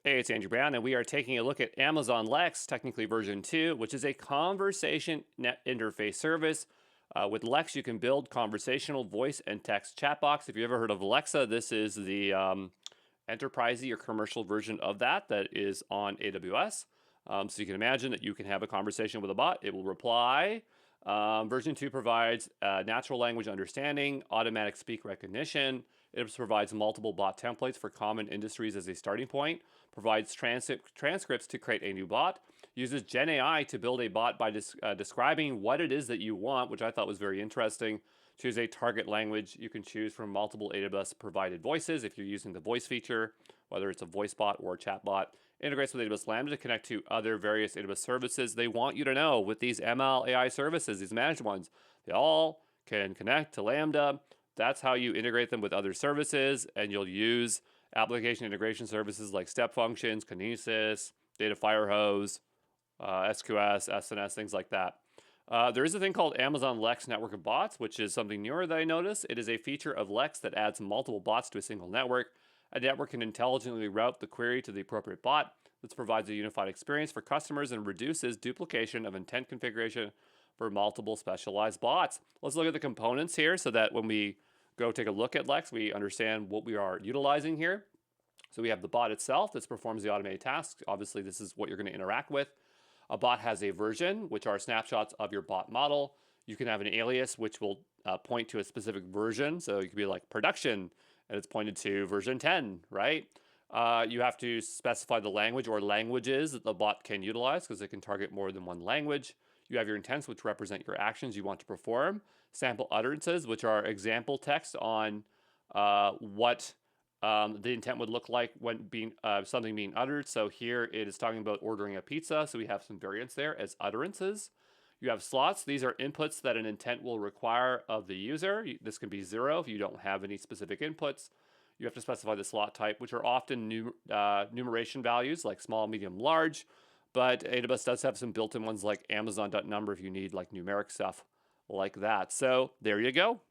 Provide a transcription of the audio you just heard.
Hey, it's Andrew Brown, and we are taking a look at Amazon Lex, technically version 2, which is a conversation net interface service. With Lex, you can build conversational voice and text chatbots. If you've ever heard of Alexa, this is the enterprisey or commercial version of that is on AWS. So you can imagine that you can have a conversation with a bot. It will reply. Version 2 provides natural language understanding, automatic speak recognition. It provides multiple bot templates for common industries as a starting point, provides transcripts to create a new bot, uses Gen AI to build a bot by describing what it is that you want, which I thought was very interesting. Choose a target language. You can choose from multiple AWS provided voices if you're using the voice feature, whether it's a voice bot or a chat bot. Integrates with AWS Lambda to connect to other various AWS services. They want you to know with these ML AI services, these managed ones, they all can connect to Lambda. That's how you integrate them with other services, and you'll use application integration services like step functions, Kinesis, Data Firehose, SQS, SNS, things like that. There is a thing called Amazon Lex Network of Bots, which is something newer that I noticed. It is a feature of Lex that adds multiple bots to a single network. A network can intelligently route the query to the appropriate bot. This provides a unified experience for customers and reduces duplication of intent configuration for multiple specialized bots. Let's look at the components here so that when we go take a look at Lex, we understand what we are utilizing here. So we have the bot itself that performs the automated tasks. Obviously, this is what you're going to interact with. A bot has a version, which are snapshots of your bot model. You can have an alias, which will point to a specific version. So you could be like production, and it's pointed to version 10, right? You have to specify the language or languages that the bot can utilize because it can target more than one language. You have your intents, which represent your actions you want to perform. Sample utterances, which are example text on what the intent would look like when something being uttered. So here it is talking about ordering a pizza. So we have some variants there as utterances. You have slots. These are inputs that an intent will require of the user. This can be 0 if you don't have any specific inputs. You have to specify the slot type, which are often numeration values like small, medium, large. But AWS does have some built-in ones like Amazon.number if you need like numeric stuff like that. So there you go.